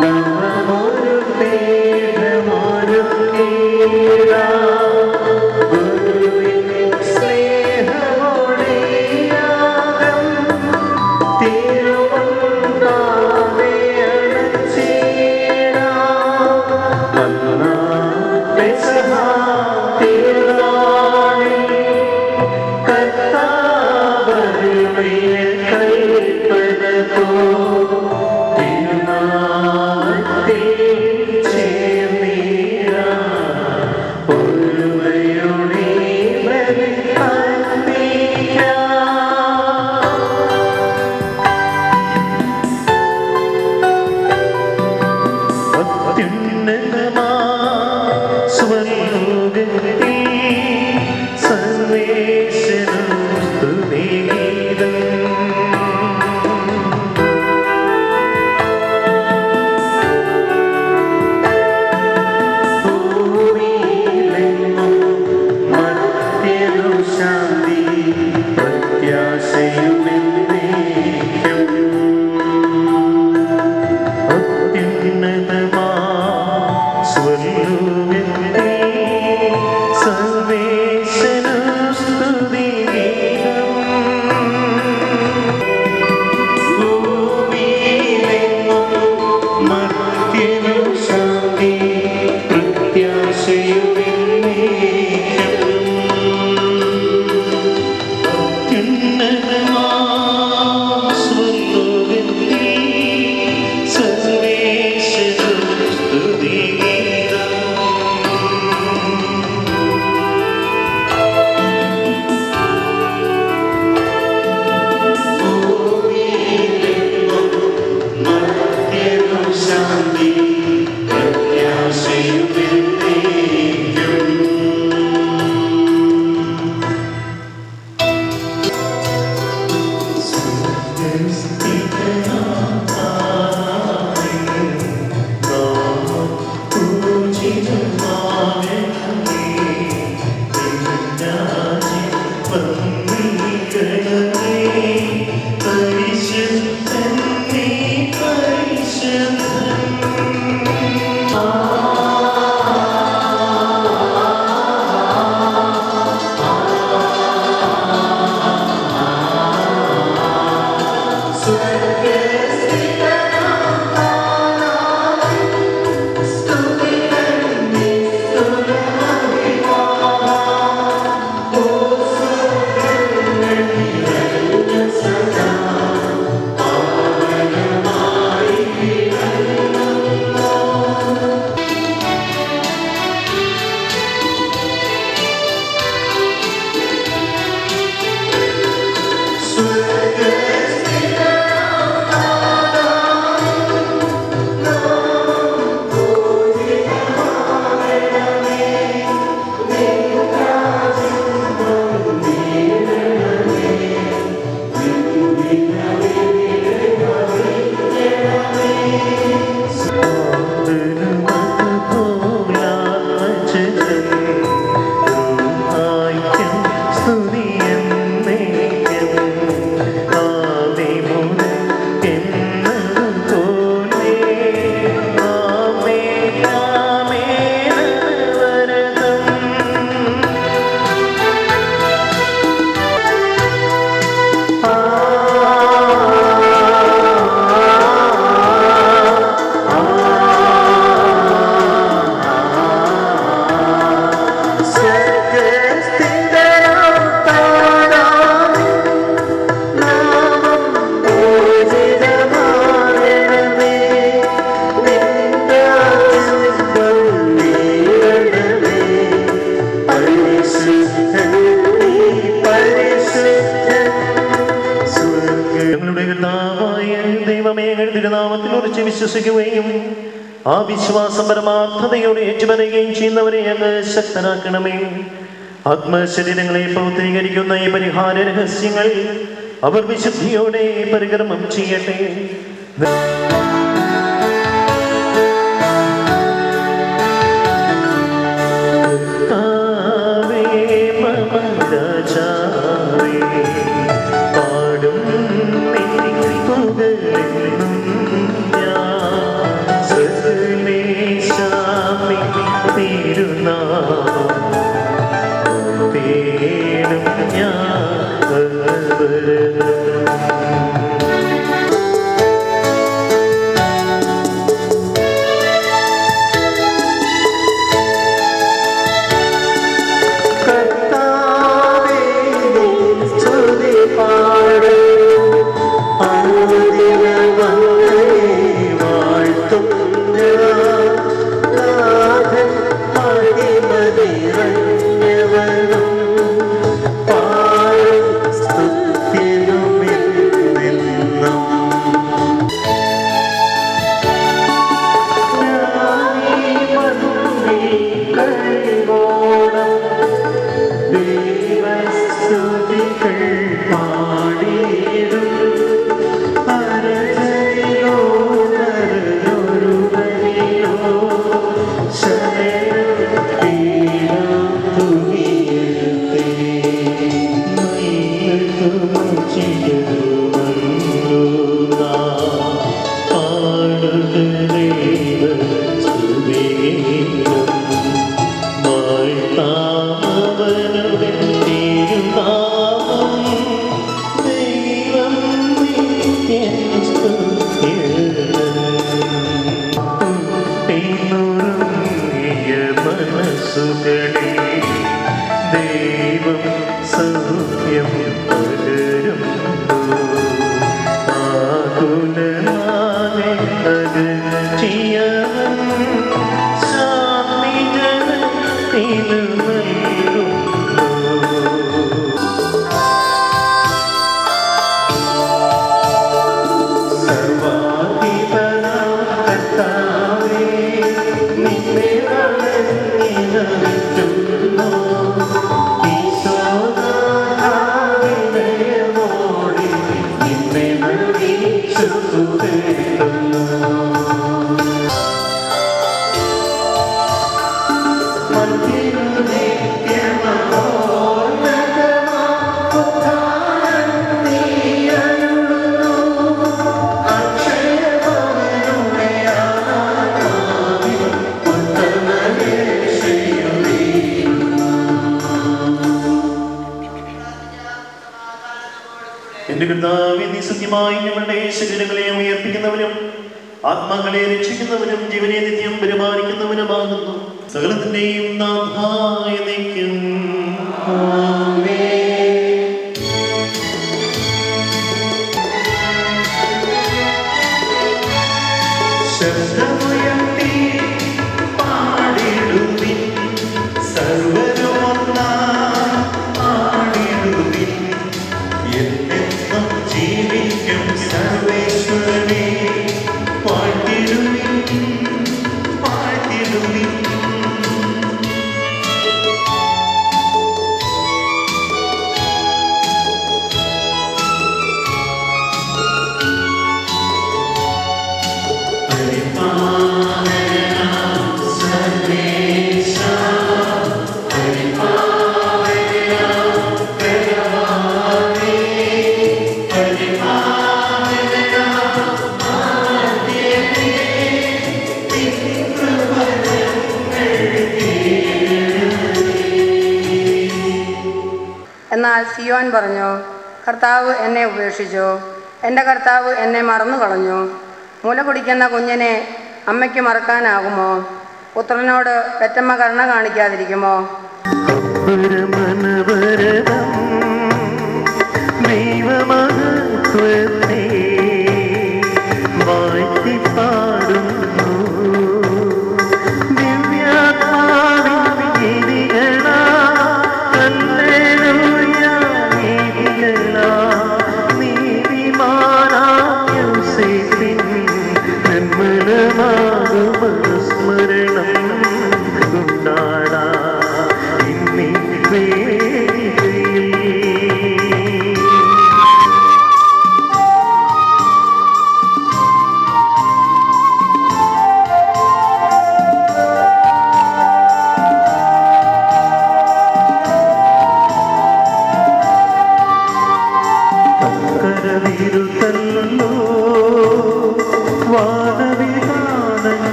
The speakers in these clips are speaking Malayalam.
Namaste. ആ വിശ്വാസം പരമാർത്ഥതയോടെ ഏറ്റുപറയുകയും ചെയ്യുന്നവരെ അങ്ങ് ശക്തനാക്കണമേ. ആത്മശരീരങ്ങളെ പ്രവർത്തീകരിക്കുന്ന ഈ പരിഹാര രഹസ്യങ്ങൾ അവർ വിശുദ്ധിയോടെ പരികർമ്മം ചെയ്യട്ടെ. ആത്മാക്കളെ രക്ഷിക്കുന്നവനും ജീവനെ നിത്യം പരിപാലിക്കുന്നവനുമാകുന്നു. സകലത്തിന്റെയും നാഥായ നിത്യം. എന്നാൽ സിയോൻ പറഞ്ഞു, കർത്താവ് എന്നെ ഉപേക്ഷിച്ചു, എൻ്റെ കർത്താവ് എന്നെ മറന്നു കളഞ്ഞു. മുല കുടിക്കുന്ന കുഞ്ഞിനെ അമ്മയ്ക്ക് മറക്കാനാകുമോ? പുത്രനോട് പെറ്റമ്മ കരുണ കാണിക്കാതിരിക്കുമോ? നീതിമാനായ യോസേഫിൻ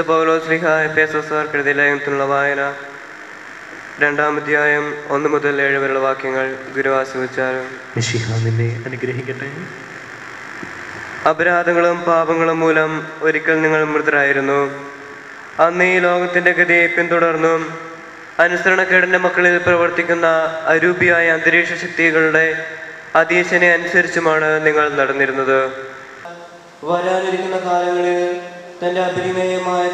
പൗലോസ് എഫേസോസുകാർക്ക് എഴുതിയ ലേഖനത്തിലുള്ള വായന 2-ാം അധ്യായം 1 മുതൽ 7 വരെയുള്ള വാക്യങ്ങൾ ഗുരുവാസ്വദിച്ചാലും നിന്നെ അനുഗ്രഹിക്കട്ടെ. അപരാധങ്ങളും പാപങ്ങളും മൂലം ഒരിക്കൽ നിങ്ങൾ മൃതരായിരുന്നു. അന്ന് ഈ ലോകത്തിൻ്റെ ഗതിയെ പിന്തുടർന്നും അനുസരണക്കേടിൻ്റെ മക്കളിൽ പ്രവർത്തിക്കുന്ന അരൂപിയായ അന്തരീക്ഷ ശക്തികളുടെ അതീശനെ അനുസരിച്ചുമാണ് നിങ്ങൾ നടന്നിരുന്നത്. വരാനിരിക്കുന്ന കാലങ്ങളിൽ തൻ്റെ അപരിമേയമായ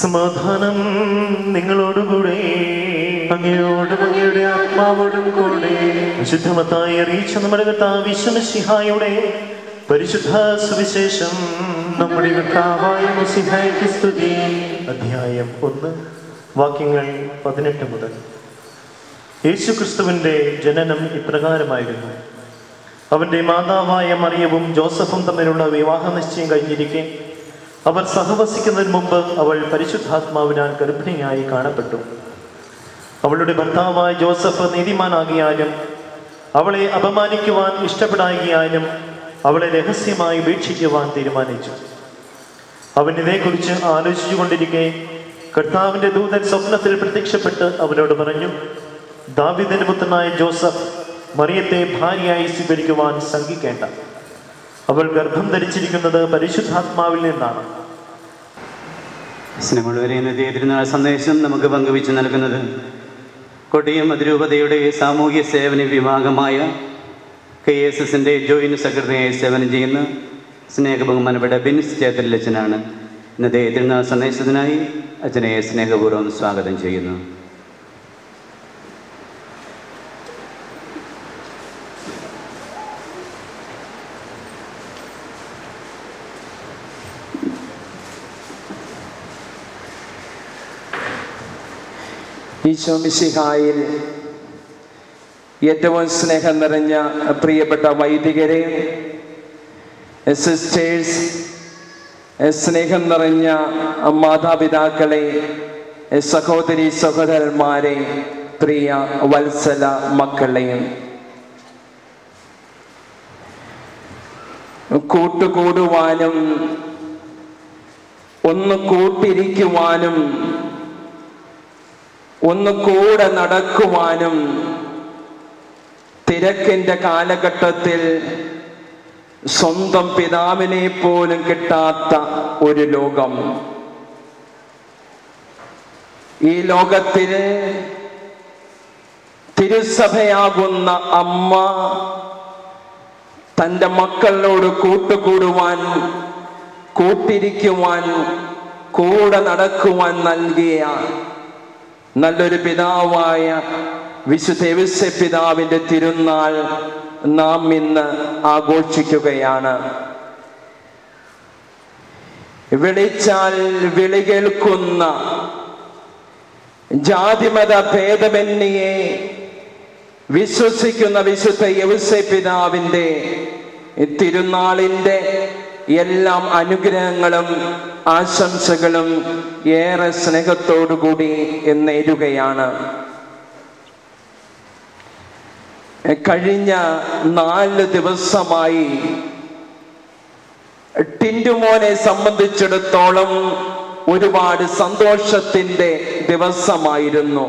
സമാധാനം നിങ്ങളോടുകൂടെ, അങ്ങയോടും അങ്ങയുടെ ആത്മാവോടും കൂടെ. വിശുദ്ധമത്തായി അറിയിച്ച നമ്മുടെ കർത്താവ് മിശിഹായുടെ പരിശുദ്ധ സുവിശേഷം. നമ്മുടെ കർത്താവായ മിശിഹായ്ക്ക് സ്തുതി. അധ്യായം 1 വാക്യങ്ങൾ 18 മുതൽ. യേശുക്രിസ്തുവിൻ്റെ ജനനം ഇപ്രകാരമായിരുന്നു. അവൻ്റെ മാതാവായ മറിയവും ജോസഫും തമ്മിലുള്ള വിവാഹ നിശ്ചയം കഴിഞ്ഞിരിക്കെ അവർ സഹവസിക്കുന്നതിന് മുമ്പ് അവൾ പരിശുദ്ധാത്മാവിനാൽ ഗർഭിണിയായി കാണപ്പെട്ടു. അവളുടെ ഭർത്താവായ ജോസഫ് നീതിമാനാകിയാലും അവളെ അപമാനിക്കുവാൻ ഇഷ്ടപ്പെടാകിയാലും അവളെ രഹസ്യമായി ഉപേക്ഷിക്കുവാൻ തീരുമാനിച്ചു. അവൻ ഇതേക്കുറിച്ച് ആലോചിച്ചു കൊണ്ടിരിക്കെ കർത്താവിൻ്റെ ദൂതൻ സ്വപ്നത്തിൽ പ്രത്യക്ഷപ്പെട്ട് അവനോട് പറഞ്ഞു, ദാവീദിന്റെ പുത്രനായ ജോസഫ്, മറിയത്തെ ഭാര്യയായി സ്വീകരിക്കുവാൻ ശങ്കിക്കേണ്ട. അവൾ ഗർഭം ധരിച്ചിരിക്കുന്നത് പരിശുദ്ധാത്മാവിൽ നിന്നാണ്. സ്നേഹമുള്ളവരെ, ഇന്നത്തെ തിരുനാൾ സന്ദേശം നമുക്ക് പങ്കുവെച്ച് നൽകുന്നത് കൊടിയം അതിരൂപതയുടെ സാമൂഹ്യ സേവന വിഭാഗമായ KSSന്റെ ജോയിന്റ് സെക്രട്ടറിയായി സേവനം ചെയ്യുന്ന സ്നേഹബഹുമാനപ്പെട്ട ബിൻസ് ചേത്തലച്ചനാണ്. ഇന്നത്തെ തിരുനാൾ സന്ദേശത്തിനായി അച്ഛനെ സ്നേഹപൂർവ്വം സ്വാഗതം ചെയ്യുന്നു. ഈശോ മിശിഹായിൽ ഏറ്റവും സ്നേഹം നിറഞ്ഞ പ്രിയപ്പെട്ട വൈദികരെ, സിസ്റ്റേഴ്സ്, സ്നേഹം നിറഞ്ഞ മാതാപിതാക്കളെ, സഹോദരി സഹോദരന്മാരെ, പ്രിയ വത്സല മക്കളെ, കൂട്ടുകൂടുവാനും ഒന്ന് കൂട്ടിരിക്കുവാനും ഒന്ന് കൂടെ നടക്കുവാനും തിരക്കിൻ്റെ കാലഘട്ടത്തിൽ സ്വന്തം പിതാവിനെ പോലും കിട്ടാത്ത ഒരു ലോകം. ഈ ലോകത്തിൽ തിരുസഭയാകുന്ന അമ്മ തൻ്റെ മക്കളോട് കൂട്ടുകൂടുവാൻ, കൂട്ടിരിക്കുവാൻ, കൂടെ നടക്കുവാൻ നൽകിയ നല്ലൊരു പിതാവായ വിശുദ്ധ യൗസേപ്പ് പിതാവിൻ്റെ തിരുനാൾ നാം ഇന്ന് ആഘോഷിക്കുകയാണ്. വിളിച്ചാൽ വിളി കേൾക്കുന്ന, ജാതിമത ഭേദമന്യേ വിശ്വസിക്കുന്ന വിശുദ്ധ യൗസേപ്പ് പിതാവിൻ്റെ തിരുനാളിൻ്റെ എല്ലാം അനുഗ്രഹങ്ങളും ആശംസകളും ഏറെ സ്നേഹത്തോടുകൂടി നേരുകയാണ്. കഴിഞ്ഞ 4 ദിവസമായി ടിൻറ്റുമോനെ സംബന്ധിച്ചിടത്തോളം ഒരുപാട് സന്തോഷത്തിൻ്റെ ദിവസമായിരുന്നു.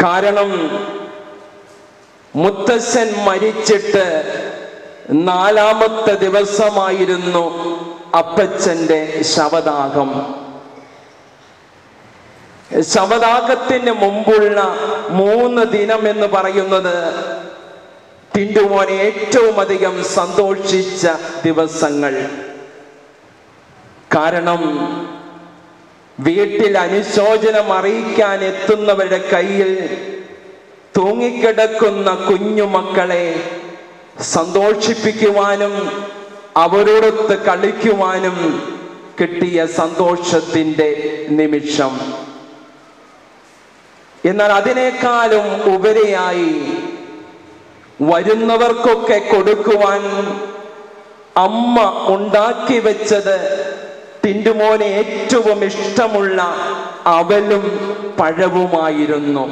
കാരണം മുത്തശ്ശൻ മരിച്ചിട്ട് 4ാമത്തെ ദിവസമായിരുന്നു അപ്പച്ചൻ്റെ ശവദാഹം. ശവദാഹത്തിന് മുമ്പുള്ള 3 ദിനം എന്ന് പറയുന്നത് ടിൻഡുമോനെ ഏറ്റവും അധികം സന്തോഷിച്ച ദിവസങ്ങൾ. കാരണം വീട്ടിൽ അനുശോചനം അറിയിക്കാൻ എത്തുന്നവരുടെ കയ്യിൽ തൂങ്ങിക്കിടക്കുന്ന കുഞ്ഞുമക്കളെ സന്തോഷിപ്പിക്കുവാനും അവരോടൊത്ത് കളിക്കുവാനും കിട്ടിയ സന്തോഷത്തിൻ്റെ നിമിഷം. എന്നാൽ അതിനേക്കാളും ഉപരിയായി വരുന്നവർക്കൊക്കെ കൊടുക്കുവാൻ അമ്മ ഉണ്ടാക്കി വെച്ചത് ടിൻഡുമോനെ ഏറ്റവും ഇഷ്ടമുള്ള അവലും പഴവുമായിരുന്നു.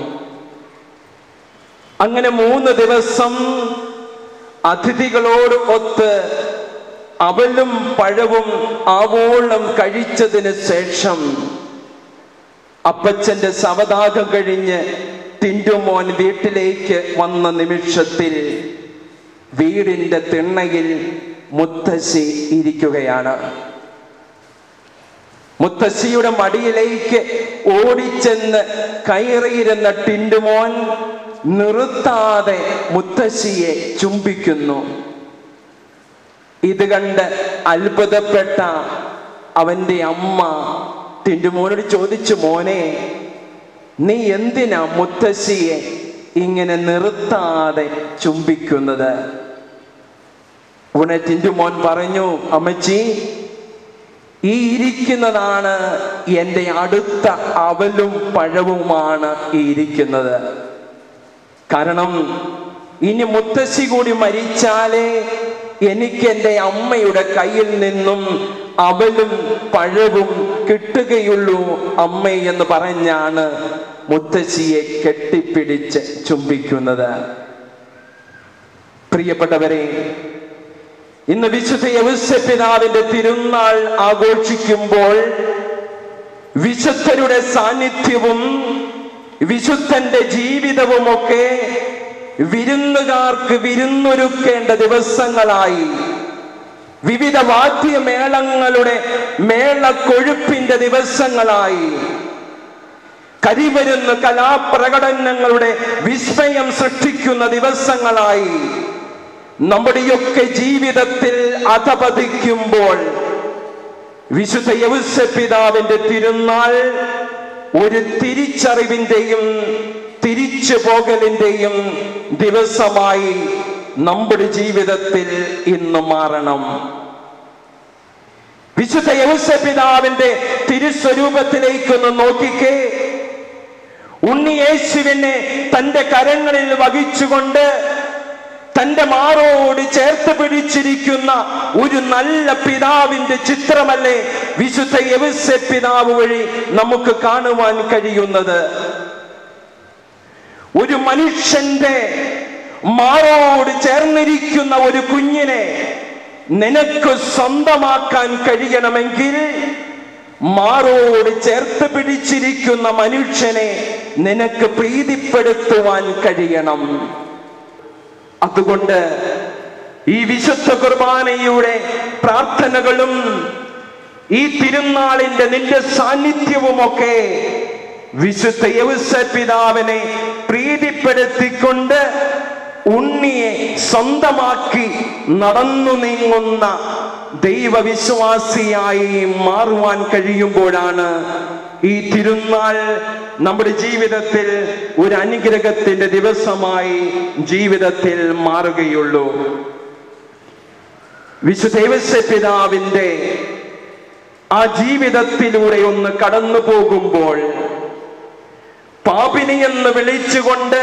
അങ്ങനെ 3 ദിവസം അതിഥികളോട് ഒത്ത് അവലും പഴവും ആവോളം കഴിച്ചതിന് ശേഷം അപ്പച്ചന്റെ ശവദാഹം കഴിഞ്ഞ് ടിൻഡുമോൻ വീട്ടിലേക്ക് വന്ന നിമിഷത്തിൽ വീടിന്റെ തിണ്ണയിൽ മുത്തശ്ശി ഇരിക്കുകയാണ്. മുത്തശ്ശിയുടെ മടിയിലേക്ക് ഓടിച്ചെന്ന് കയറിയിരുന്ന ടിൻഡുമോൻ നിർത്താതെ മുത്തശ്ശിയെ ചുംബിക്കുന്നു. ഇത് കണ്ട് അത്ഭുതപ്പെട്ട അവന്റെ അമ്മ ടിൻഡുമോനോട് ചോദിച്ചു, മോനെ, നീ എന്തിനാ മുത്തശ്ശിയെ ഇങ്ങനെ നിർത്താതെ ചുംബിക്കുന്നത്? ഉടനെ ടിൻഡുമോൻ പറഞ്ഞു, അമ്മച്ചി, ഈ ഇരിക്കുന്നതാണ് എൻ്റെ അടുത്ത അവലും പഴവുമാണ് ഈ ഇരിക്കുന്നത്. കാരണം ഇനി മുത്തശ്ശി കൂടി മരിച്ചാലേ എനിക്ക് എൻ്റെ അമ്മയുടെ കയ്യിൽ നിന്നും അവലും പഴവും കിട്ടുകയുള്ളൂ അമ്മേ എന്ന് പറഞ്ഞാണ് മുത്തശ്ശിയെ കെട്ടിപ്പിടിച്ച് ചുംബിക്കുന്നത്. പ്രിയപ്പെട്ടവരെ, ഇന്ന് വിശുദ്ധ യൗസേപ്പിതാവിന്റെ തിരുനാൾ ആഘോഷിക്കുമ്പോൾ വിശുദ്ധരുടെ സാന്നിധ്യവും വിശുദ്ധന്റെ ജീവിതവുമൊക്കെ വിരുന്നുകാർക്ക് വിരുന്നൊരുക്കേണ്ട ദിവസങ്ങളായി, വിവിധ വാദ്യമേളങ്ങളുടെ മേളക്കൊഴുപ്പിന്റെ ദിവസങ്ങളായി, കരിമരുന്ന് കലാപ്രകടനങ്ങളുടെ വിസ്മയം സൃഷ്ടിക്കുന്ന ദിവസങ്ങളായി നമ്മുടെയൊക്കെ ജീവിതത്തിൽ അധപതിക്കുമ്പോൾ വിശുദ്ധ യൗസേപ്പിതാവിന്റെ തിരുനാൾ ഒരു തിരിച്ചറിവിന്റെയും തിരിച്ചു പോകലിന്റെയും ദിവസമായി നമ്മുടെ ജീവിതത്തിൽ ഇന്ന് മാറണം. വിശുദ്ധ യൗസേപ്പിതാവിന്റെ തിരുസ്വരൂപത്തിലേക്കൊന്ന് നോക്കിക്കേ. ഉണ്ണിയേശുവിനെ തന്റെ കരങ്ങളിൽ വഹിച്ചുകൊണ്ട് തന്റെ മാറോട് ചേർത്ത് പിടിച്ചിരിക്കുന്ന ഒരു നല്ല പിതാവിന്റെ ചിത്രമല്ലേ വിശുദ്ധ യൗസേപ്പിതാവ് വഴി നമുക്ക് കാണുവാൻ കഴിയുന്നത്? ഒരു മനുഷ്യന്റെ മാറോട് ചേർന്നിരിക്കുന്ന ഒരു കുഞ്ഞിനെ നിനക്ക് സ്വന്തമാക്കാൻ കഴിയണമെങ്കിൽ മാറോട് ചേർത്ത് പിടിച്ചിരിക്കുന്ന മനുഷ്യനെ നിനക്ക് പ്രീതിപ്പെടുത്തുവാൻ കഴിയണം. അതുകൊണ്ട് ഈ വിശുദ്ധ കുർബാനയുടെ പ്രാർത്ഥനകളും ഈ തിരുനാളിന്റെ നിന്റെ സാന്നിധ്യവുമൊക്കെ വിശുദ്ധ യൗസേപ്പിതാവിനെ പ്രീതിപ്പെടുത്തിക്കൊണ്ട് ഉണ്ണിയെ സ്വന്തമാക്കി നടന്നു നീങ്ങുന്ന ദൈവവിശ്വാസിയായി മാറുവാൻ കഴിയുമ്പോഴാണ് ഈ തിരുനാൾ നമ്മുടെ ജീവിതത്തിൽ ഒരു അനുഗ്രഹത്തിന്റെ ദിവസമായി ജീവിതത്തിൽ മാറുകയുള്ളൂ. വിശുദ്ധ യൗസേപ്പിതാവിന്റെ ആ ജീവിതത്തിലൂടെ ഒന്ന് കടന്നു പോകുമ്പോൾ പാപിനി എന്ന് വിളിച്ചുകൊണ്ട്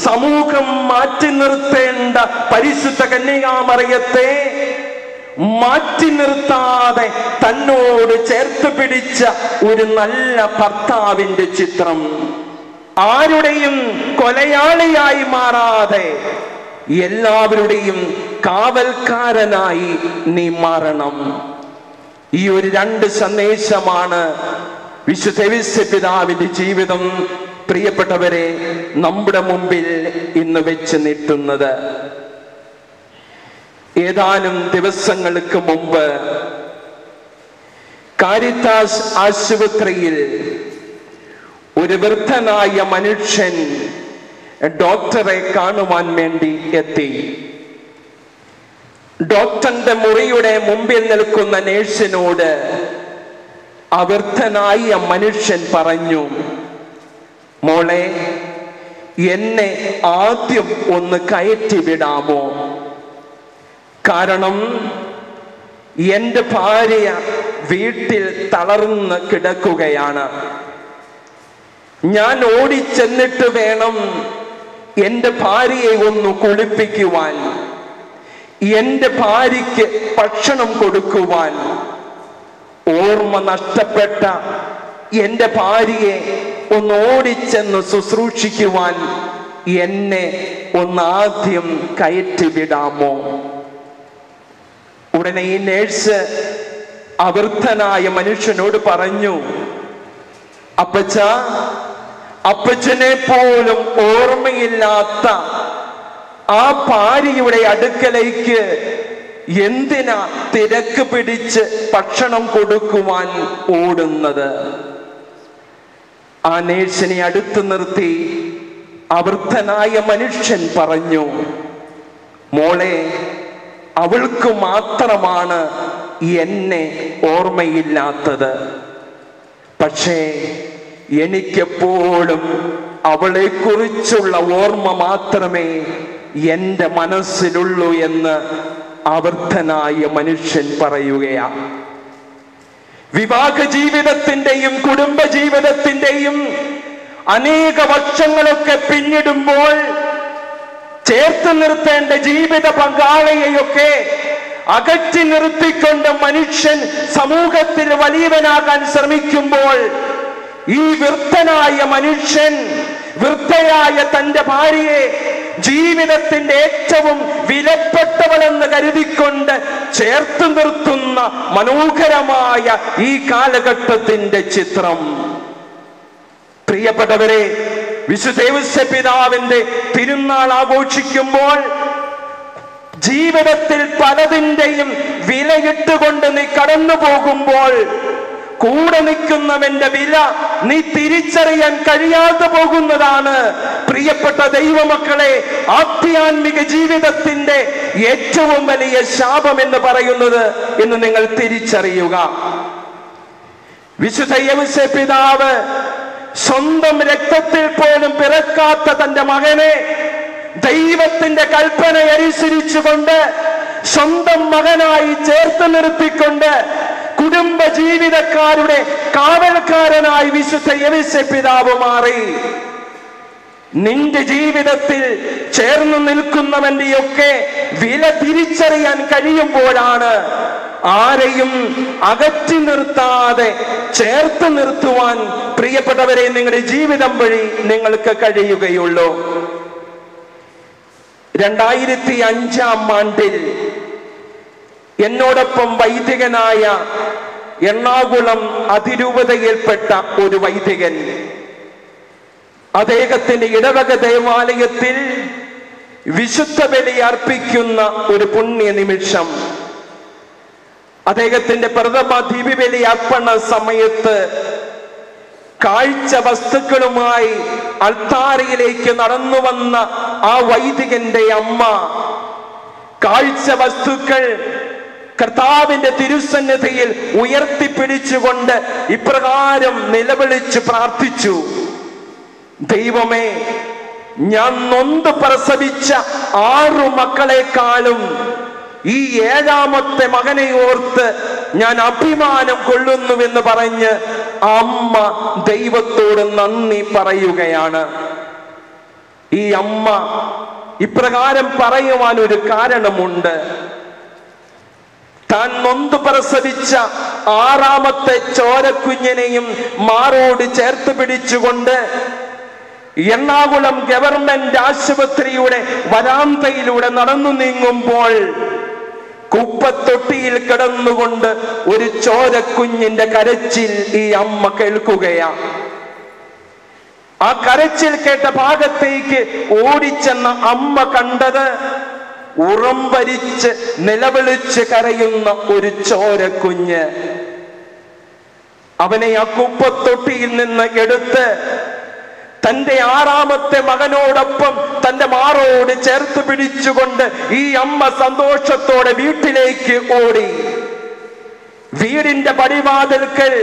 സമൂഹം മാറ്റി നിർത്തേണ്ട പരിശുദ്ധ കന്യകാമറിയത്തെ മാറ്റി നിർത്താതെ തന്നോട് ചേർത്ത് പിടിച്ച ഒരു നല്ല ഭർത്താവിന്റെ ചിത്രം. ആരുടെയും കൊലയാളിയായി മാറാതെ എല്ലാവരുടെയും കാവൽക്കാരനായി നീ മാറണം. ഈ ഒരു 2 സന്ദേശമാണ് വിശുദ്ധ യൗസേപ്പിതാവിന്റെ ജീവിതം പ്രിയപ്പെട്ടവരെ നമ്മുടെ മുമ്പിൽ ഇന്ന് വെച്ച് നീട്ടുന്നത്. ഏതാനും ദിവസങ്ങൾക്ക് മുമ്പ് കാരിത്താസ് ആശുപത്രിയിൽ ഒരു വൃദ്ധനായ മനുഷ്യൻ ഡോക്ടറെ കാണുവാൻ വേണ്ടി എത്തി. ഡോക്ടറിന്റെ മുറിയുടെ മുമ്പിൽ നിൽക്കുന്ന നേഴ്സിനോട് അവൃദ്ധനായ മനുഷ്യൻ പറഞ്ഞു, മോളെ, എന്നെ ആദ്യം ഒന്ന് കയറ്റി വിടാമോ? കാരണം എൻ്റെ ഭാര്യ വീട്ടിൽ തളർന്ന് കിടക്കുകയാണ്. ഞാൻ ഓടിച്ചെന്നിട്ട് വേണം എൻ്റെ ഭാര്യയെ ഒന്ന് കുളിപ്പിക്കുവാൻ, എൻ്റെ ഭാര്യയ്ക്ക് ഭക്ഷണം കൊടുക്കുവാൻ. ഓർമ്മ നഷ്ടപ്പെട്ട എൻ്റെ ഭാര്യയെ ഒന്ന് ഓടിച്ചെന്ന് ശുശ്രൂഷിക്കുവാൻ എന്നെ ഒന്നാദ്യം കയറ്റി വിടാമോ? ഉടനെ ഈ നേഴ്സ് അവൃദ്ധനായ മനുഷ്യനോട് പറഞ്ഞു, അപ്പച്ച, അപ്പച്ചനെ പോലും ഓർമ്മയില്ലാത്ത ആ ഭാര്യയുടെ അടുക്കലേക്ക് എന്തിനാ തിരക്ക് പിടിച്ച് ഭക്ഷണം കൊടുക്കുവാൻ ഓടുന്നത്? ആ നേഴ്സിനെ അടുത്ത് നിർത്തി അവൃദ്ധനായ മനുഷ്യൻ പറഞ്ഞു, മോളെ, അവൾക്ക് മാത്രമാണ് എന്നെ ഓർമ്മയില്ലാത്തത്. പക്ഷേ എനിക്കെപ്പോഴും അവളെ കുറിച്ചുള്ള ഓർമ്മ മാത്രമേ എൻ്റെ മനസ്സിലുള്ളൂ എന്ന് അവൃദ്ധനായ മനുഷ്യൻ പറയുകയാണ്. വിവാഹ ജീവിതത്തിന്റെയും കുടുംബ ജീവിതത്തിന്റെയും അനേക വർഷങ്ങളൊക്കെ പിന്നിടുമ്പോൾ ചേർത്ത് നിർത്തേണ്ട ജീവിത പങ്കാളിയെയൊക്കെ അകറ്റി നിർത്തിക്കൊണ്ട് മനുഷ്യൻ സമൂഹത്തിൽ വലിയവനാകാൻ ശ്രമിക്കുമ്പോൾ ഈ വൃദ്ധനായ മനുഷ്യൻ വൃദ്ധയായ തന്റെ ഭാര്യയെ ജീവിതത്തിന്റെ ഏറ്റവും വിലപ്പെട്ടവളെന്ന് കരുതിക്കൊണ്ട് ചേർത്ത് നിർത്തുന്ന മനോഹരമായ ഈ കാലഘട്ടത്തിന്റെ ചിത്രം. പ്രിയപ്പെട്ടവരെ, വിശുദ്ധ ഔസേപ്പിതാവിന്റെ തിരുനാൾ ആഘോഷിക്കുമ്പോൾ ജീവിതത്തിൽ പലതിന്റെയും വിലയിട്ടുകൊണ്ട് നീ കടന്നു പോകുമ്പോൾ കൂടെ നിൽക്കുന്നവന്റെ വില നീ തിരിച്ചറിയാൻ കഴിയാതെ പോകുന്നതാണ് പ്രിയപ്പെട്ട ദൈവമക്കളെ ആധ്യാത്മിക ജീവിതത്തിന്റെ ഏറ്റവും വലിയ ശാപം എന്ന് പറയുന്നത് എന്ന് നിങ്ങൾ തിരിച്ചറിയുക. വിശുദ്ധ ഔസേപ്പിതാവ് സ്വന്തം രക്തത്തിൽ പോലും പിറക്കാത്ത തന്റെ മകനെ ദൈവത്തിന്റെ കൽപ്പന അനുസരിച്ചുകൊണ്ട് സ്വന്തം മകനായി ചേർത്ത് നിർത്തിക്കൊണ്ട് കുടുംബ ജീവിതക്കാരുടെ കാവൽക്കാരനായി വിശുദ്ധ ഔസേപ്പിതാവ് മാറി. നിന്റെ ജീവിതത്തിൽ ചേർന്ന് നിൽക്കുന്നവന്റെയൊക്കെ വില തിരിച്ചറിയാൻ കഴിയുമ്പോഴാണ് ആരെയും അകറ്റി നിർത്താതെ ചേർത്ത് നിർത്തുവാൻ പ്രിയപ്പെട്ടവരെ നിങ്ങളുടെ ജീവിതം വഴി നിങ്ങൾക്ക് കഴിയുകയുള്ളൂ. 2005 എന്നോടൊപ്പം വൈദികനായ എറണാകുളം അതിരൂപതയിൽപ്പെട്ട ഒരു വൈദികൻ അദ്ദേഹത്തിന്റെ ഇടവക ദേവാലയത്തിൽ വിശുദ്ധ ബലി അർപ്പിക്കുന്ന ഒരു പുണ്യ നിമിഷം, അദ്ദേഹത്തിന്റെ പ്രഥമ ദിവ്യബലി അർപ്പണ സമയത്ത് കാഴ്ച വസ്തുക്കളുമായി അൾത്താരയിലേക്ക് നടന്നു വന്ന ആ വൈദികന്റെ അമ്മ കാഴ്ച വസ്തുക്കൾ കർത്താവിന്റെ തിരുസന്നിധിയിൽ ഉയർത്തിപ്പിടിച്ചുകൊണ്ട് ഇപ്രകാരം നിലവിളിച്ച് പ്രാർത്ഥിച്ചു: ദൈവമേ, ഞാൻ നൊന്ത് പ്രസവിച്ച 6 മക്കളെക്കാളും ഈ 7ാമത്തെ മകനെ ഓർത്ത് ഞാൻ അഭിമാനം കൊള്ളുന്നുവെന്ന് പറഞ്ഞ് അമ്മ ദൈവത്തോട് നന്ദി പറയുകയാണ്. ഈ അമ്മ ഇപ്രകാരം പറയുവാൻ ഒരു കാരണമുണ്ട്. താൻ നൊന്ത് പ്രസവിച്ച 6ാമത്തെ ചോരക്കുഞ്ഞിനെയും മാറോട് ചേർത്ത് പിടിച്ചുകൊണ്ട് എറണാകുളം ഗവൺമെന്റ് ആശുപത്രിയുടെ വരാന്തയിലൂടെ നടന്നു നീങ്ങുമ്പോൾ കുപ്പത്തൊട്ടിയിൽ കിടന്നുകൊണ്ട് ഒരു ചോരക്കുഞ്ഞിന്റെ കരച്ചിൽ ഈ അമ്മ കേൾക്കുകയാണ്. ആ കരച്ചിൽ കേട്ട ഭാഗത്തേക്ക് ഓടിച്ചെന്ന അമ്മ കണ്ടത് ഉറമ്പരിച്ച് നിലവിളിച്ച് കരയുന്ന ഒരു ചോരക്കുഞ്ഞ്. അവനെ ആ കുപ്പത്തൊട്ടിയിൽ നിന്ന് എടുത്ത് തന്റെ 6ാമത്തെ മകനോടൊപ്പം തന്റെ മാറോട് ചേർത്ത് പിടിച്ചുകൊണ്ട് ഈ അമ്മ സന്തോഷത്തോടെ വീട്ടിലേക്ക് ഓടി. വീടിന്റെ പടിവാതിൽക്കൽ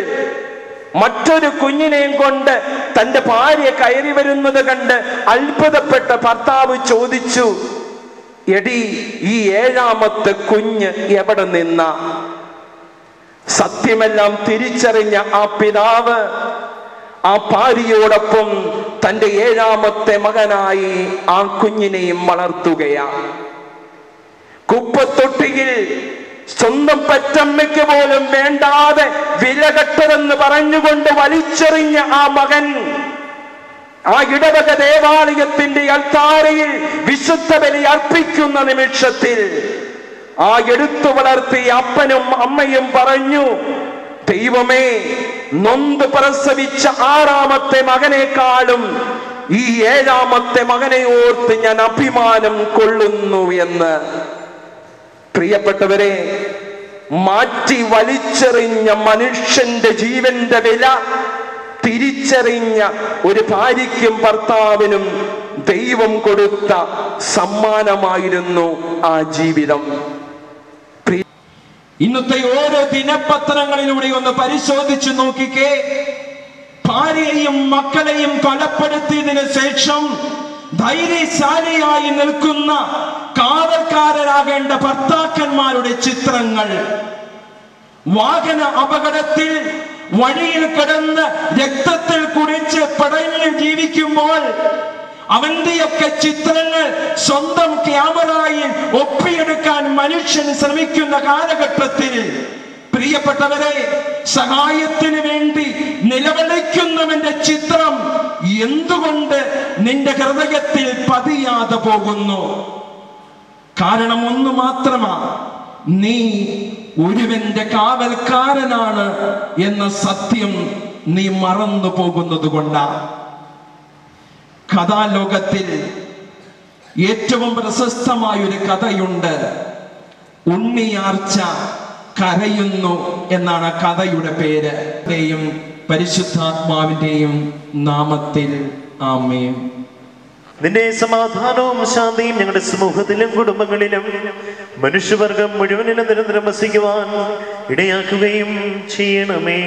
മറ്റൊരു കുഞ്ഞിനെയും കൊണ്ട് തന്റെ ഭാര്യ കയറി വരുന്നത് കണ്ട് അത്ഭുതപ്പെട്ട ഭർത്താവ് ചോദിച്ചു, എടി, ഈ 7ാമത്തെ കുഞ്ഞ് എവിടെ നിന്ന? സത്യമെല്ലാം തിരിച്ചറിഞ്ഞ ആ പിതാവ് ആ ഭാര്യയോടൊപ്പം തന്റെ 7ാമത്തെ മകനായി ആ കുഞ്ഞിനെയും വളർത്തുകയാണ്. കുപ്പത്തൊട്ടിയിൽ സ്വന്തം പെറ്റമ്മയ്ക്ക് പോലും വേണ്ടാതെ വിലകെട്ടതെന്ന് പറഞ്ഞുകൊണ്ട് വലിച്ചെറിഞ്ഞ ആ മകൻ ആ ഇടവക ദേവാലയത്തിന്റെ അൾത്താരയിൽ വിശുദ്ധ ബലി അർപ്പിക്കുന്ന നിമിഷത്തിൽ ആ എടുത്തു വളർത്തിയ അപ്പനും അമ്മയും പറഞ്ഞു, ദൈവമേ, നൊന്ത് പ്രസവിച്ച 6ാമത്തെ മകനേക്കാളും ഈ 7ാമത്തെ മകനെ ഓർത്ത് ഞാൻ അഭിമാനം കൊള്ളുന്നു എന്ന്. പ്രിയപ്പെട്ടവരെ, മാറ്റി വലിച്ചെറിഞ്ഞ മനുഷ്യന്റെ ജീവന്റെ വില തിരിച്ചറിഞ്ഞ ഒരു ഭാര്യയ്ക്കും ഭർത്താവിനും ദൈവം കൊടുത്ത സമ്മാനമായിരുന്നു ആ ജീവിതം. ഇന്നത്തെ ഓരോ ദിനപത്രങ്ങളിലൂടെ ഒന്ന് പരിശോധിച്ചു നോക്കിക്കേ. ഭാര്യയെയും മക്കളെയും കൊലപ്പെടുത്തിയതിനു ശേഷം ധൈര്യശാലിയായി നിൽക്കുന്ന കാവൽക്കാരനാകേണ്ട ഭർത്താക്കന്മാരുടെ ചിത്രങ്ങൾ, വാഹന അപകടത്തിൽ വഴിയിൽ കിടന്ന് രക്തത്തിൽ കുടിച്ച് പിടഞ്ഞ് ജീവിക്കുമ്പോൾ അവന്റെയൊക്കെ ചിത്രങ്ങൾ സ്വന്തം ക്യാമറയിൽ ഒപ്പിയെടുക്കാൻ മനുഷ്യൻ ശ്രമിക്കുന്ന കാലഘട്ടത്തിൽ, പ്രിയപ്പെട്ടവരെ, സഹായത്തിന് വേണ്ടി നിലവിളിക്കുന്നവന്റെ ചിത്രം എന്തുകൊണ്ട് നിന്റെ ഹൃദയത്തിൽ പതിയാതെ പോകുന്നു? കാരണം ഒന്ന് മാത്രമാ, നീ ഒരുവന്റെ കാവൽക്കാരനാണ് എന്ന സത്യം നീ മറന്നു പോകുന്നത് കൊണ്ടാ. കഥാലോകത്തിൽ ഏറ്റവും പ്രശസ്തമായൊരു കഥയുണ്ട്. ഉണ്ണിയാർച്ച കരയുന്നു എന്നാണ് കഥയുടെ പേര്. പരിശുദ്ധാത്മാവിന്റെയും നാമത്തിൽ ആമേൻ. നിന്റെ സമാധാനവും ശാന്തിയും ഞങ്ങളുടെ സമൂഹത്തിലും കുടുംബങ്ങളിലും മനുഷ്യവർഗം മുഴുവനിലും നിരന്തരം വസിക്കുവാൻ ഇടയാക്കുകയും ചെയ്യണമേ.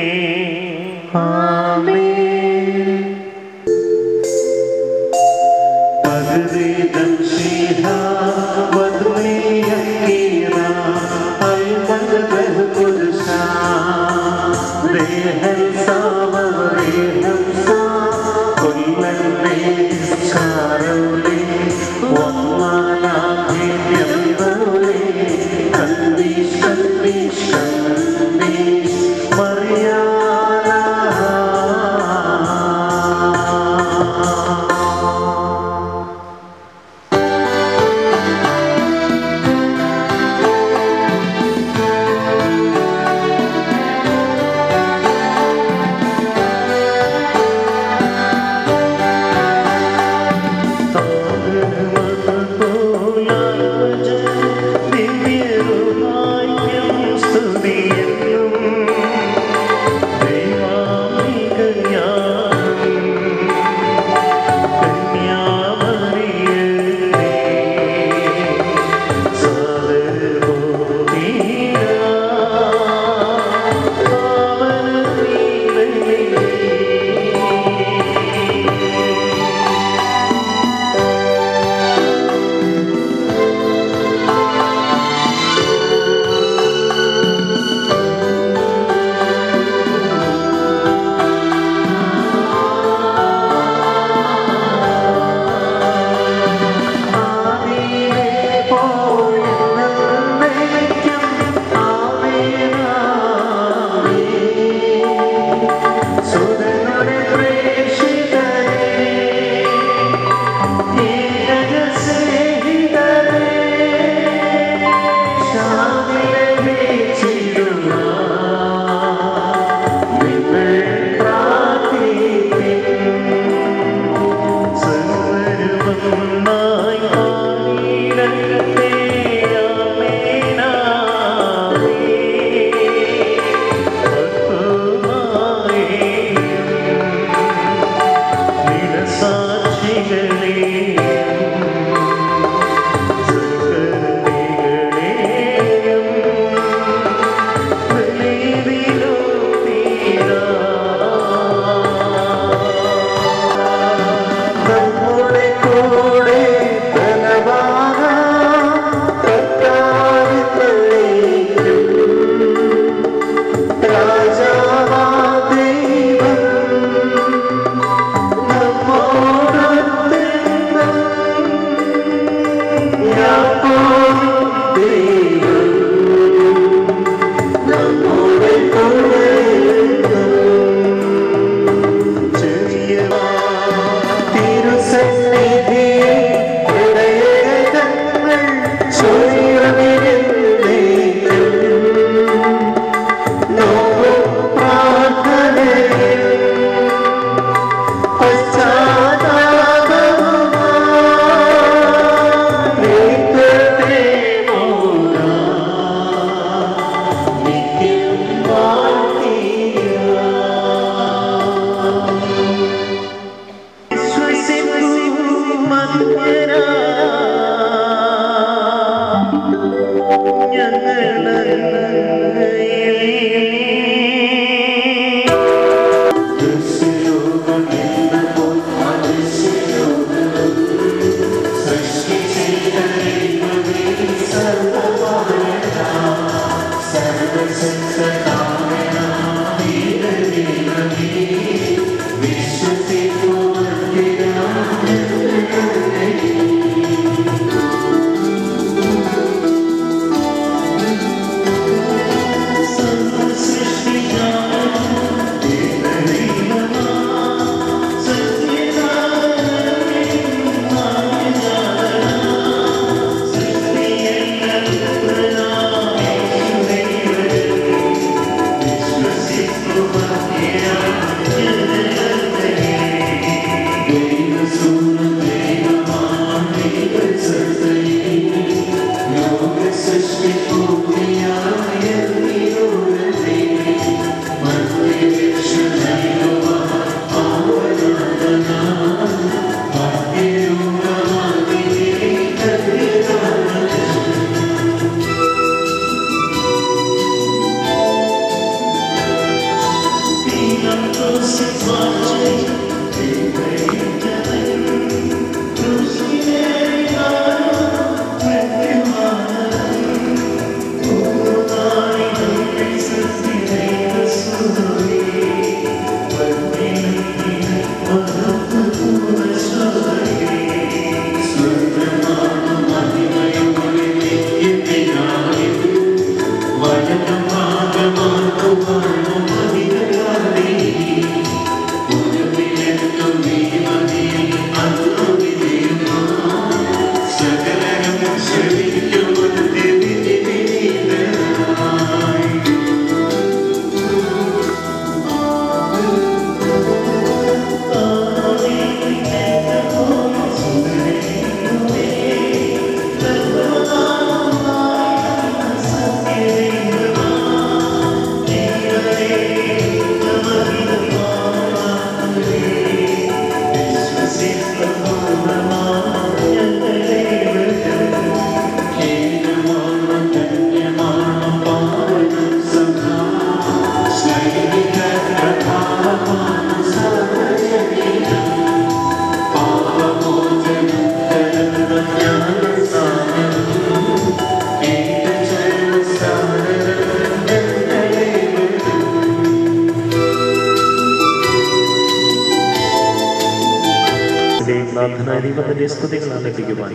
നാഥനായ ദൈവത്തിന്റെ സ്തുതികൾ ആലപിക്കുവാൻ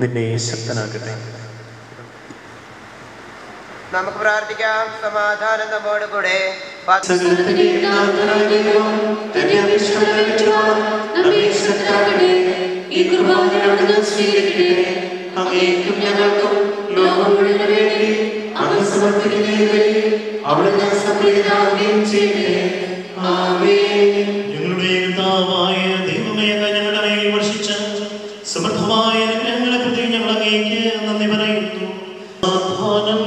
നിന്നെ ശക്തനാകട്ടെ. നമുക്ക് പ്രാർത്ഥിക്കാം. സമാധാനം നമ്മോട് കൂടെ. ഞങ്ങളുടെ കർത്താവായ ദൈവമേ, ഞങ്ങളുടെ മേൽ വർഷിച്ച സമൃദ്ധമായ അനുഗ്രഹങ്ങളെ പ്രതി ഞങ്ങൾ അങ്ങേക്ക് നന്ദി പറയുന്നു. സമാധാനം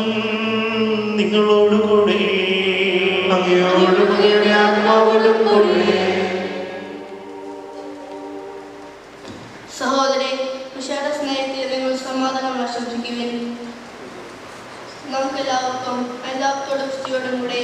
നിങ്ങളോടുകൂടെ. സഹോദരൻ വിശാല സ്നേഹത്തിൽ നിങ്ങൾ സമാധാനം ആശംസിക്കുവിൻ. നമുക്കെല്ലാവർക്കും എല്ലാത്തോടും സ്തുതിയോടും കൂടെ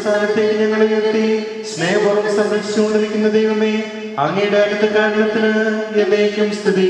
സ്ഥാനത്തേക്ക് ഞങ്ങൾ ഉയർത്തി സ്നേഹപൂർവ്വം സംരക്ഷിച്ചുകൊണ്ടിരിക്കുന്ന ദൈവമേ, അങ്ങയുടെ അടുത്ത കാരണത്തിന് എന്നേക്കും സ്തുതി.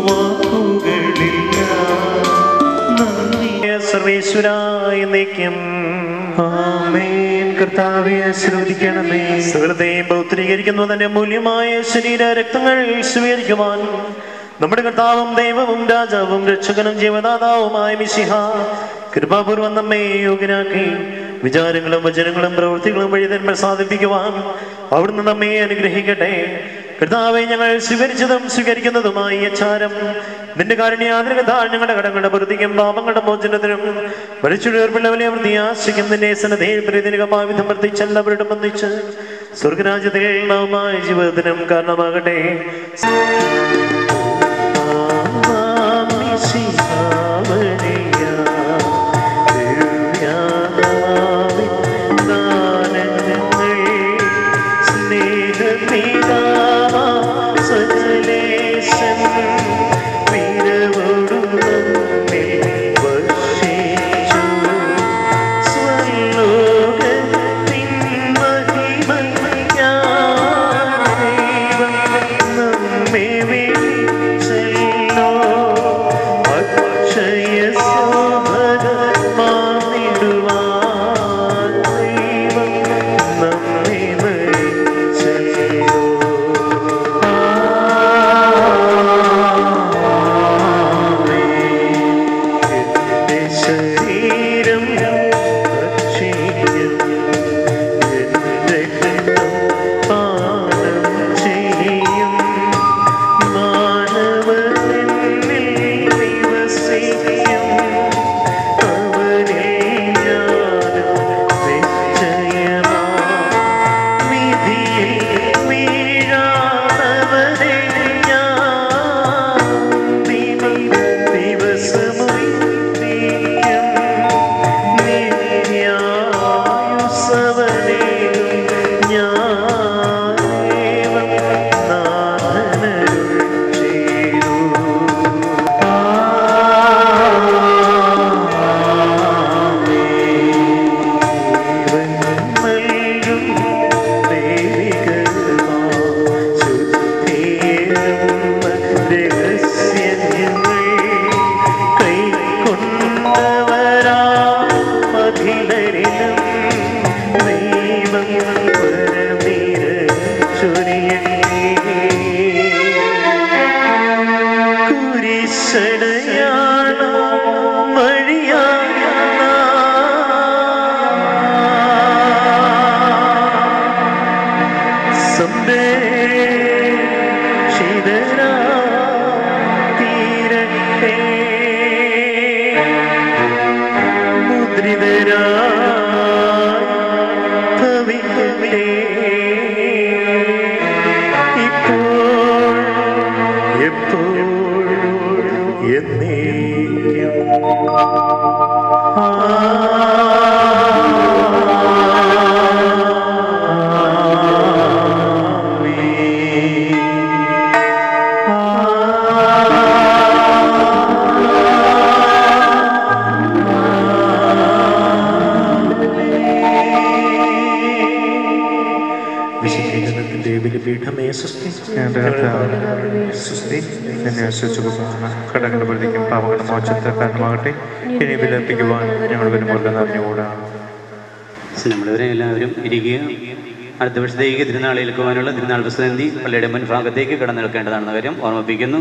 വാക്കുകളില്ല. നന്ദി സർവേശ്വരായ എന്നേക്കും ആമേൻ. കർത്താവേ ആശീർവദിക്കണമേ. സകലത്തെയും പൗത്രീകരിക്കുന്നു തന്റെ മൂല്യമായ ശരീര രക്തങ്ങൾ സ്വീകരിക്കുവാൻ നമ്മുടെ കർത്താവും ദൈവവും രാജാവും രക്ഷകനും ജീവദാതാവുമായ മിശിഹ കൃപാപൂർവം നമ്മെ യോഗ്യനാക്കി വിചാരങ്ങളും വചനങ്ങളും പ്രവൃത്തികളും വഴി തന്നെ പ്രസാദിപ്പിക്കുവാൻ അവിടുന്ന് നമ്മെ അനുഗ്രഹിക്കട്ടെ. കർത്താവെ, ഞങ്ങൾ സ്വീകരിച്ചതും സ്വീകരിക്കുന്നതുമായി അച്ചാരം നിന്റെ കാരുണ്യാതിരകത്താൽ ഞങ്ങളുടെ കടങ്ങളുടെ വൃത്തിക്കും പാപങ്ങളുടെ മോചനത്തിനും മരിച്ചുയർപ്പുള്ള വലിയ വൃത്തിയാശിക്കും നിന്റെ സന്നദ്ധയിൽ പ്രതിനികമായ വിധം വർദ്ധിച്ചെല്ലാവരുടെ ബന്ധിച്ച് സ്വർഗരാജ്യത്തിൽ നവമായ ജീവിതത്തിനും കാരണമാകട്ടെ. കടങ്ങളുടെ പ്രതിക്കും പാപങ്ങളുടെ മോചനത്തിന് കാരണമാകട്ടെ. ഇനി വിലപിക്കുവാൻ ഞങ്ങൾ വരുമ്പോൾ അറിഞ്ഞുകൂടാ. നമ്മളിവരെ എല്ലാവരും ഇരിക്കുക. അടുത്ത വർഷത്തേക്ക് തിരുനാൾ ഏൽക്കുവാനുള്ള തിരുനാൾ പ്രസിദ്ധി പള്ളിയുടെ മുൻഭാഗത്തേക്ക് കടന്നു നിൽക്കേണ്ടതാണെന്ന കാര്യം ഓർമ്മിപ്പിക്കുന്നു.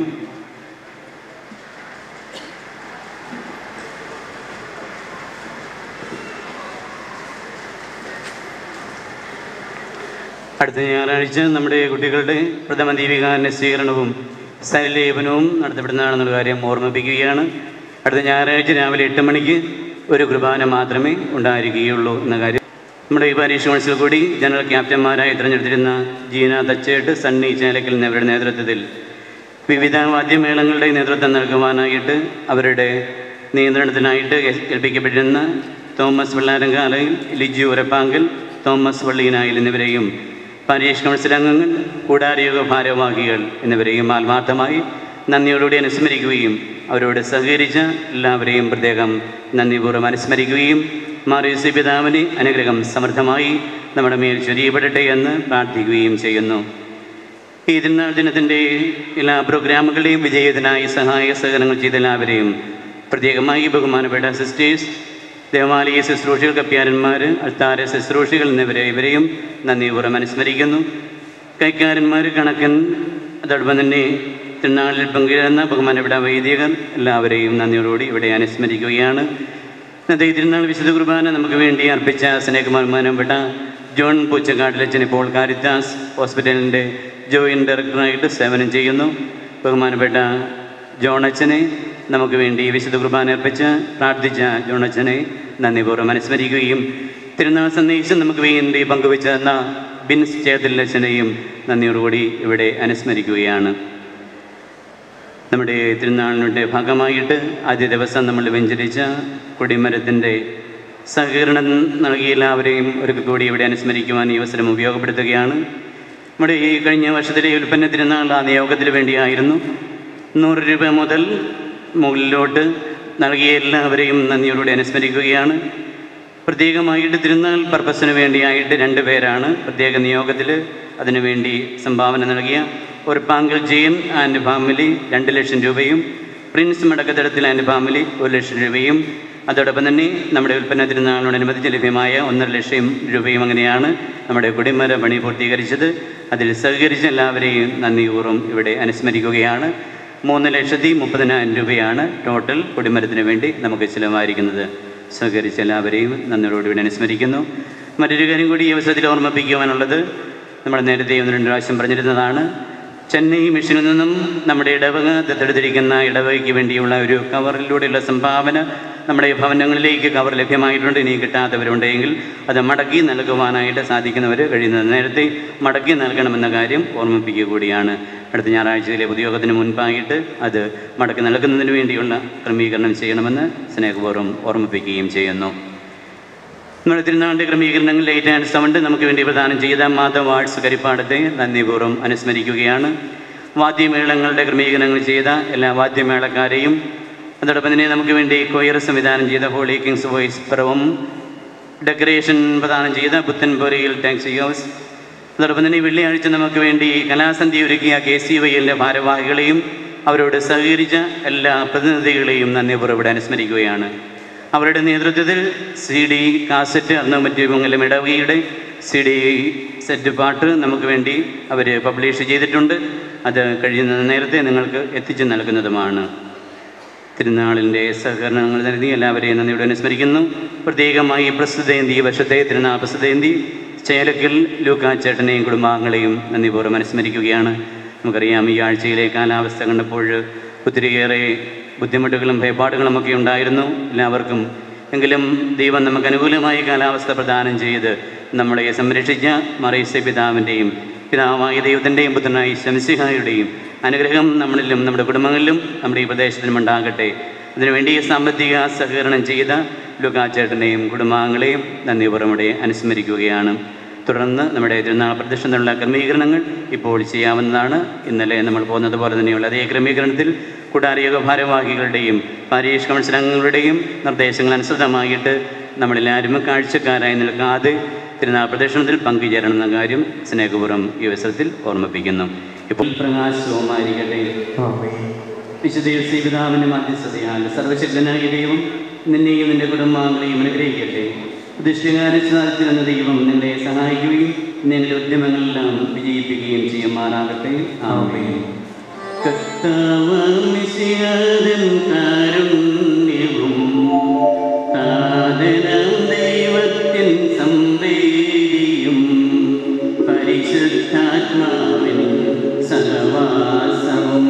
അടുത്ത ഞായറാഴ്ച നമ്മുടെ കുട്ടികളുടെ പ്രഥമ ദീപികാരൻ്റെ സ്വീകരണവും സൈലേപനവും നടത്തപ്പെടുന്നതാണെന്നുള്ള കാര്യം ഓർമ്മിപ്പിക്കുകയാണ്. അടുത്ത ഞായറാഴ്ച രാവിലെ 8 മണിക്ക് ഒരു കുർബാന മാത്രമേ ഉണ്ടായിരിക്കുകയുള്ളൂ എന്ന കാര്യം നമ്മുടെ ഈ പാരീഷ് കൗൺസിൽ കൂടി ജനറൽ ക്യാപ്റ്റന്മാരായി തിരഞ്ഞെടുത്തിരുന്ന ജീന തച്ചേട്ട്, സണ്ണി ചേലക്കൽ എന്നിവരുടെ നേതൃത്വത്തിൽ വിവിധ വാദ്യമേളങ്ങളുടെ നേതൃത്വം നൽകുവാനായിട്ട് അവരുടെ നിയന്ത്രണത്തിനായിട്ട് ഏൽപ്പിക്കപ്പെട്ടിരുന്ന തോമസ് വെള്ളാരങ്കാലയിൽ, ലിജു ഉരപ്പാങ്കൽ, തോമസ് വള്ളീനായിൽ എന്നിവരെയും പാരീഷ് കൗൺസിൽ അംഗങ്ങൾ, കൂടാരയോഗ ഭാരവാഹികൾ എന്നിവരെയും ആത്മാർത്ഥമായി നന്ദിയോടുകൂടി അനുസ്മരിക്കുകയും അവരോട് സഹകരിച്ച എല്ലാവരെയും പ്രത്യേകം നന്ദിപൂർവ്വം അനുസ്മരിക്കുകയും മാറിയൂസ് പിതാവിനെ അനുഗ്രഹം സമൃദ്ധമായി നമ്മുടെ മേൽ ചൊരിയപ്പെടട്ടെ എന്ന് പ്രാർത്ഥിക്കുകയും ചെയ്യുന്നു. ഈ തിരുനാൾ ദിനത്തിൻ്റെ എല്ലാ പ്രോഗ്രാമുകളെയും വിജയത്തിനായി സഹായ സഹകരണങ്ങൾ ചെയ്ത എല്ലാവരെയും, പ്രത്യേകമായി ബഹുമാനപ്പെട്ട സിസ്റ്റേഴ്സ്, ദേവാലയ ശുശ്രൂഷകൾ, കപ്പ്യാരന്മാർ, അൾത്താര ശുശ്രൂഷകൾ ഇവരെയും നന്ദിപൂർവ്വം അനുസ്മരിക്കുന്നു. കൈക്കാരന്മാർ, കണക്കൻ, അതോടൊപ്പം തന്നെ തിരുനാളിൽ പങ്കുചേർന്ന ബഹുമാനപ്പെട്ട വൈദികർ എല്ലാവരെയും നന്ദിയോടുകൂടി ഇവിടെ അനുസ്മരിക്കുകയാണ്. ഇന്നത്തെ ഈ തിരുനാൾ വിശുദ്ധ കുർബാന നമുക്ക് വേണ്ടി അർപ്പിച്ച സ്നേഹബഹുമാനപ്പെട്ട ജോൺ പൂച്ചക്കാട്ടിലച്ചൻ ഇപ്പോൾ കാരിത്താസ് ഹോസ്പിറ്റലിൻ്റെ ജോയിൻറ്റ് ഡയറക്ടറായിട്ട് സേവനം ചെയ്യുന്നു. ബഹുമാനപ്പെട്ട ജോണച്ചനെ നമുക്ക് വേണ്ടി വിശുദ്ധ കുർബാന അർപ്പിച്ച് പ്രാർത്ഥിച്ച ജോണച്ചനെ നന്ദിപൂർവ്വം അനുസ്മരിക്കുകയും തിരുനാൾ സന്ദേശം നമുക്ക് വേണ്ടി പങ്കുവെച്ച ബിൻസ് ചേതലച്ചനെയും നന്ദിയോടുകൂടി ഇവിടെ അനുസ്മരിക്കുകയാണ്. നമ്മുടെ തിരുനാളിൻ്റെ ഭാഗമായിട്ട് ആദ്യ ദിവസം നമ്മൾ വെഞ്ചരിച്ച കൊടിമരത്തിൻ്റെ സഹകരണം നൽകിയ എല്ലാവരെയും ഒരിക്കൽ കൂടി ഇവിടെ അനുസ്മരിക്കുവാൻ ഈ അവസരം ഉപയോഗപ്പെടുത്തുകയാണ്. നമ്മുടെ ഈ കഴിഞ്ഞ വർഷത്തിലെ ഉൽപ്പന്ന തിരുനാൾ ആ നിയോഗത്തിന് വേണ്ടിയായിരുന്നു. 100 രൂപ മുതൽ മുകളിലോട്ട് നൽകിയ എല്ലാവരെയും നന്ദിയോടുകൂടി അനുസ്മരിക്കുകയാണ്. പ്രത്യേകമായിട്ട് തിരുനാൾ പർപ്പസിന് വേണ്ടിയായിട്ട് 2 പേരാണ് പ്രത്യേക നിയോഗത്തിൽ അതിനുവേണ്ടി സംഭാവന നൽകിയ. ഒരു പാങ്കൽ ജെയിൻ ആൻഡ് ഫാമിലി 2 ലക്ഷം രൂപയും, പ്രിൻസ് മടക്കത്തടത്തിൽ ആൻഡ് ഫാമിലി 1 ലക്ഷം രൂപയും, അതോടൊപ്പം തന്നെ നമ്മുടെ ഉൽപ്പന്ന തിരുനാളിനോടനുബന്ധിച്ച് ലഭ്യമായ 1.5 ലക്ഷം രൂപയും അങ്ങനെയാണ് നമ്മുടെ കൊടിമര പണി പൂർത്തീകരിച്ചത്. അതിൽ സഹകരിച്ച എല്ലാവരെയും നന്ദിപൂർവ്വം ഇവിടെ അനുസ്മരിക്കുകയാണ്. 3,30,000 രൂപയാണ് ടോട്ടൽ കൊടിമരത്തിന് വേണ്ടി നമുക്ക് ചിലവായിരിക്കുന്നത്. സഹകരിച്ച എല്ലാവരെയും നന്ദിയോടുകൂടി അനുസ്മരിക്കുന്നു. മറ്റൊരു കാര്യം കൂടി ഈ അവസരത്തിൽ ഓർമ്മിപ്പിക്കുവാനുള്ളത്, നമ്മൾ നേരത്തെ 1-2 പ്രാവശ്യം പറഞ്ഞിരുന്നതാണ്. ചെന്നൈ മിഷനിൽ നിന്നും നമ്മുടെ ഇടവക ദത്തെടുത്തിരിക്കുന്ന ഇടവകയ്ക്ക് വേണ്ടിയുള്ള ഒരു കവറിലൂടെയുള്ള സംഭാവന നമ്മുടെ ഭവനങ്ങളിലേക്ക് കവർ ലഭ്യമായിട്ടുണ്ട്. ഇനി കിട്ടാത്തവരുണ്ടെങ്കിൽ അത് മടക്കി നൽകുവാനായിട്ട് സാധിക്കുന്നവർ കഴിയുന്നത് നേരത്തെ മടക്കി നൽകണമെന്ന കാര്യം ഓർമ്മിപ്പിക്കുക കൂടിയാണ്. അടുത്ത ഞായറാഴ്ചയിലെ പൊതുയോഗത്തിന് മുൻപായിട്ട് അത് മടക്കി നൽകുന്നതിന് വേണ്ടിയുള്ള ക്രമീകരണം ചെയ്യണമെന്ന് സ്നേഹപൂർവ്വം ഓർമ്മിപ്പിക്കുകയും ചെയ്യുന്നു. നമ്മുടെ തിരുനാളിൻ്റെ ക്രമീകരണങ്ങൾ 8 and 7 നമുക്ക് വേണ്ടി പ്രദാനം ചെയ്ത മാധവ് ആർട്സ് കരിപ്പാടത്തെ നന്ദിപൂർവ്വം അനുസ്മരിക്കുകയാണ്. വാദ്യമേളങ്ങളുടെ ക്രമീകരണങ്ങൾ ചെയ്ത എല്ലാ വാദ്യമേളക്കാരെയും, അതോടൊപ്പം തന്നെ നമുക്ക് വേണ്ടി കൊയർ സംവിധാനം ചെയ്ത ഹോളി കിങ്സ് വോയിസ് പിറവും, ഡെക്കറേഷൻ പ്രദാനം ചെയ്ത പുത്തൻപുരയിൽ ടാക്സി ഹൗസ്, അതോടൊപ്പം തന്നെ വെള്ളിയാഴ്ച നമുക്ക് വേണ്ടി കലാസന്ധ്യ ഒരുക്കിയ KCYLൻ്റെ ഭാരവാഹികളെയും അവരോട് സഹകരിച്ച എല്ലാ പ്രതിനിധികളെയും നന്ദിപൂർവ്വം ഇവിടെ അനുസ്മരിക്കുകയാണ്. അവരുടെ നേതൃത്വത്തിൽ CD കാസറ്റ്, അന്ന് മറ്റേമംഗലം ഇടവകയുടെ CD സെറ്റ് പാട്ട് നമുക്ക് വേണ്ടി അവർ പബ്ലിഷ് ചെയ്തിട്ടുണ്ട്. അത് കഴിയുന്നത് നേരത്തെ നിങ്ങൾക്ക് എത്തിച്ചു നൽകുന്നതുമാണ്. തിരുനാളിൻ്റെ സഹകരണങ്ങൾ നൽകി എല്ലാവരെയും നന്ദിയോടെ അനുസ്മരിക്കുന്നു. പ്രത്യേകമായി പ്രസ്തുതേന്തി, വർഷത്തെ തിരുനാൾ പ്രസ്തുതേന്തി ചേലക്കൽ ലൂക്കാച്ചേട്ടനെയും കുടുംബാംഗങ്ങളെയും നന്ദിപൂർവ്വം അനുസ്മരിക്കുകയാണ്. നമുക്കറിയാം, ഈ ആഴ്ചയിലെ കാലാവസ്ഥ കണ്ടപ്പോൾ ഒത്തിരിയേറെ ബുദ്ധിമുട്ടുകളും ഭയപ്പാടുകളുമൊക്കെ ഉണ്ടായിരുന്നു എല്ലാവർക്കും. എങ്കിലും ദൈവം നമുക്ക് അനുകൂലമായ കാലാവസ്ഥ പ്രദാനം ചെയ്ത് നമ്മളെ സംരക്ഷിച്ച മറിയസ പിതാവിൻ്റെയും പിതാവായ ദൈവത്തിൻ്റെയും പുത്രനായ ശംസിഹായുടെയും അനുഗ്രഹം നമ്മളിലും നമ്മുടെ കുടുംബങ്ങളിലും നമ്മുടെ ഈ പ്രദേശത്തിലും ഉണ്ടാകട്ടെ. അതിനുവേണ്ടി സാമ്പത്തിക സഹകരണം ചെയ്ത ലൂക്കാച്ചേട്ടനെയും കുടുംബാംഗങ്ങളെയും നന്ദിപൂർവ്വം ഇവിടെ അനുസ്മരിക്കുകയാണ്. തുടർന്ന് നമ്മുടെ തിരുനാൾ പ്രദക്ഷിണത്തിനുള്ള ക്രമീകരണങ്ങൾ ഇപ്പോൾ ചെയ്യാവുന്നതാണ്. ഇന്നലെ നമ്മൾ പോകുന്നത് പോലെ തന്നെയുള്ള അതേ ക്രമീകരണത്തിൽ കൂടാരയോഗ ഭാരവാഹികളുടെയും പാരീഷ് കൗൺസിൽ അംഗങ്ങളുടെയും നിർദ്ദേശങ്ങൾ അനുസൃതമായിട്ട് നമ്മളെല്ലാവരും കാഴ്ചക്കാരായി നിൽക്കാതെ തിരുനാൾ പ്രദക്ഷിണത്തിൽ പങ്കുചേരണമെന്ന കാര്യം സ്നേഹപൂർവ്വം ഈ അവസരത്തിൽ ഓർമ്മിപ്പിക്കുന്നു. ഇപ്പോൾ പ്രകാശവുമായിരിക്കട്ടെ. വിശുദ്ധ പിതാവിൻ്റെ മധ്യസ്ഥതയാൽ സർവശക്തനായ ദൈവം നിന്നെയും നിന്റെ കുടുംബാംഗങ്ങളെയും അനുഗ്രഹിക്കട്ടെ. ഉദ്ദേശിക്കാരെന്ന ദൈവം നിന്നെ സഹായിക്കുകയും നിന്റെ ഉദ്യമങ്ങളെല്ലാം വിജയിപ്പിക്കുകയും ചെയ്യുമാറാകട്ടെ. ആമേൻ. കാരുണ്യവും ദൈവത്തിൻ സംവേദിയും പരിശുദ്ധാത്മാവിൻ സഹവാസവും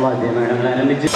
വാദ്യമേളങ്ങൾ ആരംഭിച്ചു.